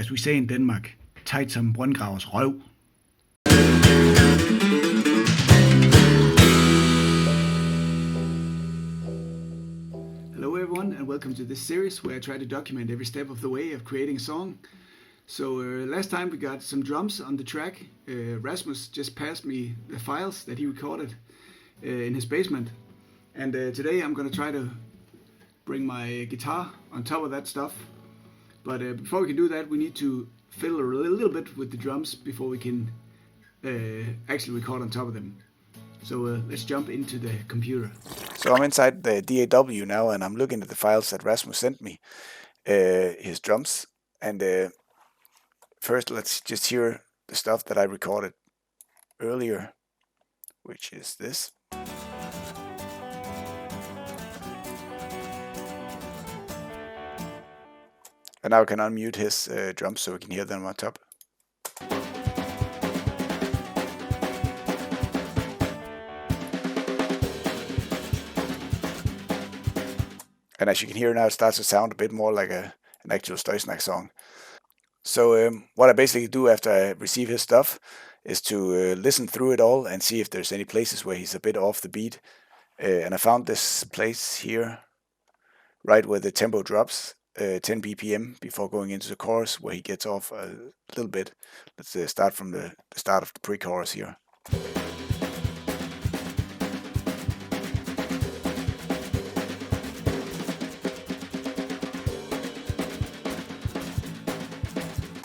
As we say in Denmark, tight som brøndgravers røv. Hello everyone and welcome to this series where I try to document every step of the way of creating a song. So last time we got some drums on the track. Rasmus just passed me the files that he recorded in his basement. And today I'm going to try to bring my guitar on top of that stuff. But before we can do that, we need to fiddle a little bit with the drums before we can actually record on top of them. So let's jump into the computer. So I'm inside the DAW now, and I'm looking at the files that Rasmus sent me, his drums. And first, let's just hear the stuff that I recorded earlier, which is this. And now I can unmute his drums so we can hear them on top. And as you can hear now, it starts to sound a bit more like an actual Støjsnak song. So what I basically do after I receive his stuff is to listen through it all and see if there's any places where he's a bit off the beat. And I found this place here, right where the tempo drops, 10 BPM before going into the chorus, where he gets off a little bit. Let's start from the start of the pre-chorus here.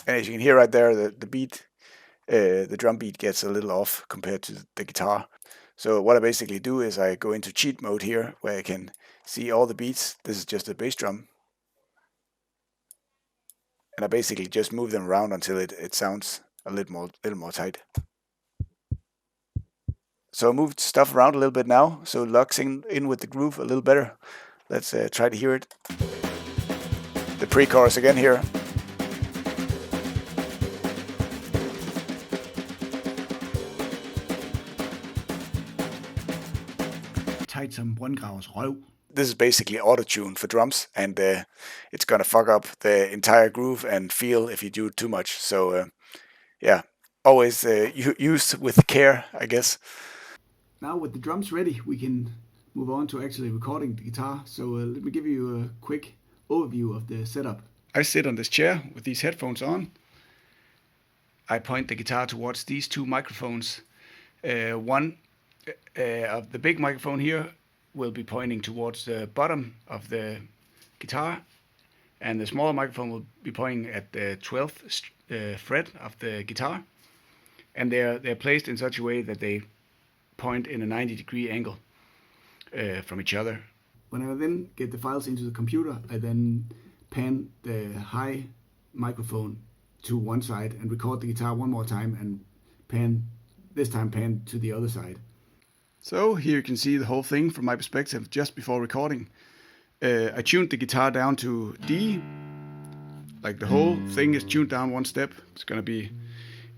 And as you can hear right there, the beat, the drum beat gets a little off compared to the guitar. So what I basically do is I go into cheat mode here, where I can see all the beats. This is just a bass drum. And I basically just move them around until it sounds a little more tight. So I moved stuff around a little bit now, so it locks in with the groove a little better. Let's try to hear it. The pre-chorus again here. Tight som brøndgravers røv. This is basically auto-tune for drums, and it's gonna fuck up the entire groove and feel if you do it too much. So yeah, always use with care, I guess. Now with the drums ready, we can move on to actually recording the guitar. So let me give you a quick overview of the setup. I sit on this chair with these headphones on. I point the guitar towards these two microphones. One of the big microphone here will be pointing towards the bottom of the guitar, and the smaller microphone will be pointing at the 12th fret of the guitar, and they're placed in such a way that they point in a 90-degree angle from each other. When I then get the files into the computer, I then pan the high microphone to one side and record the guitar one more time, and this time pan to the other side. So here you can see the whole thing from my perspective just before recording. I tuned the guitar down to D. Like the whole thing is tuned down one step. It's going to be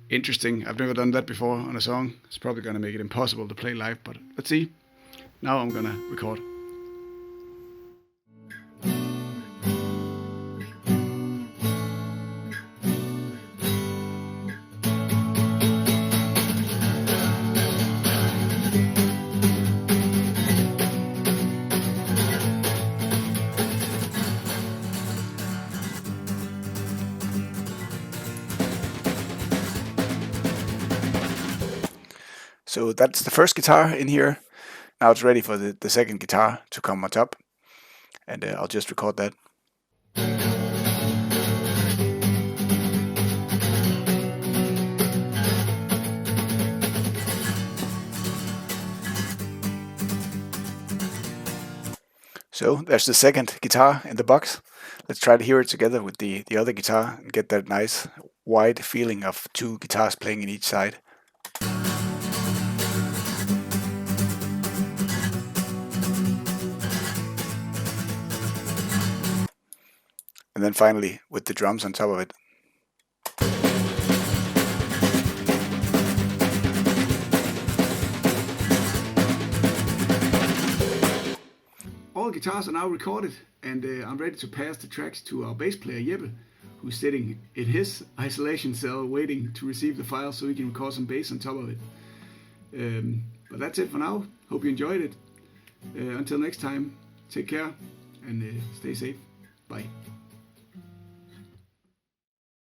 interesting. I've never done that before on a song. It's probably going to make it impossible to play live, but let's see. Now I'm going to record. So that's the first guitar in here. Now it's ready for the second guitar to come on top. And I'll just record that. So there's the second guitar in the box. Let's try to hear it together with the other guitar and get that nice wide feeling of two guitars playing in each side. And then finally with the drums on top of it. All guitars are now recorded, and I'm ready to pass the tracks to our bass player Jeppe, who's sitting in his isolation cell waiting to receive the file so he can record some bass on top of it. But that's it for now. Hope you enjoyed it. Until next time, take care and stay safe. Bye.